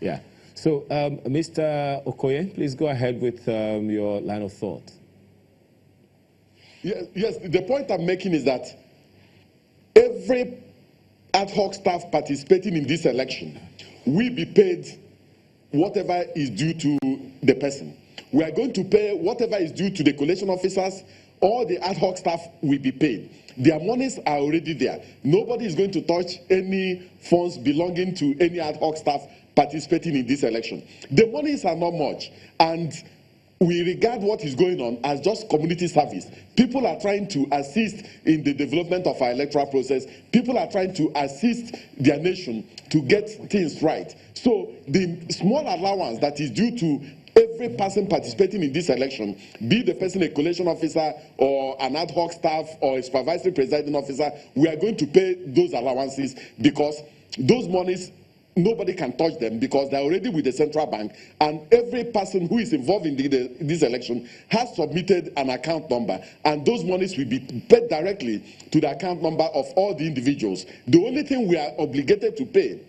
Yeah. So, Mr. Okoye, please go ahead with your line of thought. Yes, the point I'm making is that every ad hoc staff participating in this election will be paid whatever is due to the person. We are going to pay whatever is due to the collation officers. All the ad hoc staff will be paid. Their monies are already there. Nobody is going to touch any funds belonging to any ad hoc staff participating in this election. The monies are not much, and we regard what is going on as just community service. People are trying to assist in the development of our electoral process. People are trying to assist their nation to get things right. So the small allowance that is due to every person participating in this election, be the person a collation officer or an ad hoc staff or a supervisory presiding officer, we are going to pay those allowances because those monies, nobody can touch them because they're already with the central bank, and every person who is involved in this election has submitted an account number, and those monies will be paid directly to the account number of all the individuals. The only thing we are obligated to pay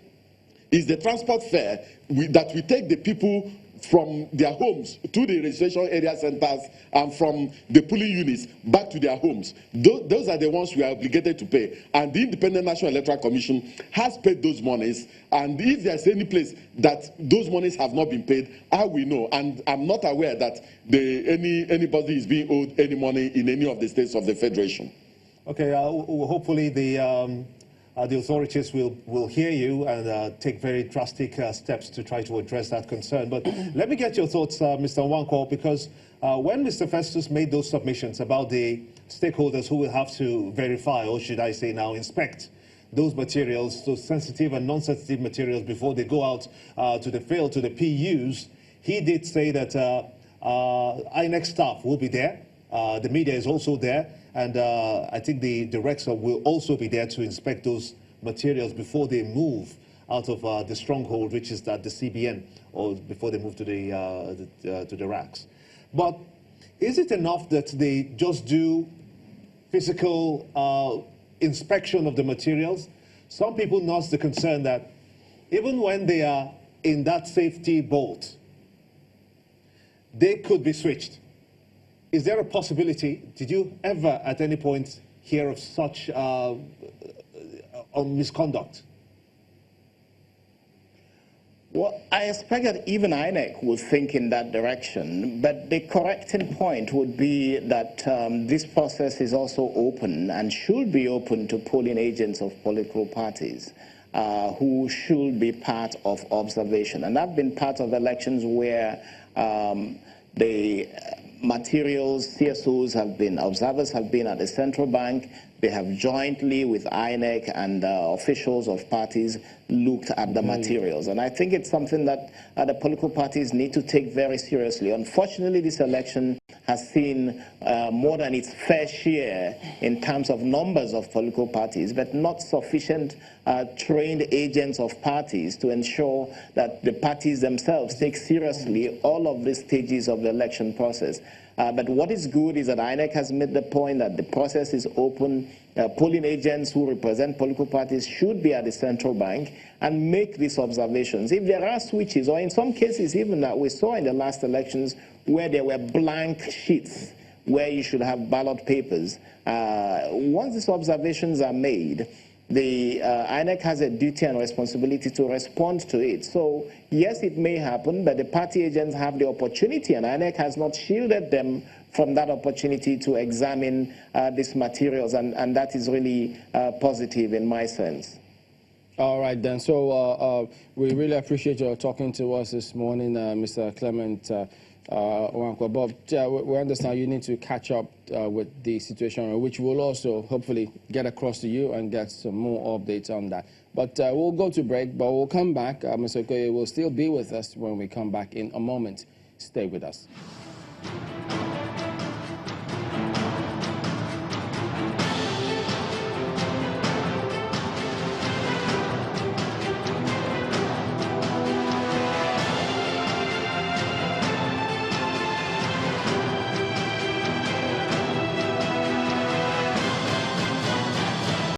is the transport fare that we take the people from their homes to the registration area centers and from the polling units back to their homes. Those are the ones we are obligated to pay. And the Independent National Electoral Commission has paid those monies. And if there's any place that those monies have not been paid, I will know. And I'm not aware that anybody is being owed any money in any of the states of the Federation. Okay, hopefully the authorities will hear you and take very drastic steps to try to address that concern. But let me get your thoughts, Mr. Nwankwo, because when Mr. Festus made those submissions about the stakeholders who will have to verify, or should I say now inspect, those materials, those sensitive and non-sensitive materials before they go out to the field, to the PUs, he did say that INEC staff will be there. The media is also there. And I think the director will also be there to inspect those materials before they move out of the stronghold, which is that the CBN, or before they move to the racks. But is it enough that they just do physical inspection of the materials? Some people nurse the concern that even when they are in that safety bolt, they could be switched. Is there a possibility, did you ever at any point hear of such misconduct? Well, I expect that even INEC will think in that direction, but the correcting point would be that this process is also open and should be open to polling agents of political parties who should be part of observation. And I've been part of elections where the materials, CSOs have been, observers have been at the central bank. They have jointly with INEC and officials of parties looked at the materials. And I think it's something that the political parties need to take very seriously. Unfortunately, this election has seen more than its fair share in terms of numbers of political parties, but not sufficient trained agents of parties to ensure that the parties themselves take seriously all of the stages of the election process. But what is good is that INEC has made the point that the process is open. Polling agents who represent political parties should be at the central bank and make these observations. If there are switches, or in some cases even that we saw in the last elections where there were blank sheets where you should have ballot papers, once these observations are made, the INEC has a duty and responsibility to respond to it. So yes, it may happen, but the party agents have the opportunity, and INEC has not shielded them from that opportunity to examine these materials, and that is really positive in my sense. All right, then. So we really appreciate your talking to us this morning, Mr. Clement Nwankwo. But we understand you need to catch up with the situation, which we'll also hopefully get across to you and get some more updates on that. But we'll go to break, but we'll come back. Mr. Okoye will still be with us when we come back in a moment. Stay with us.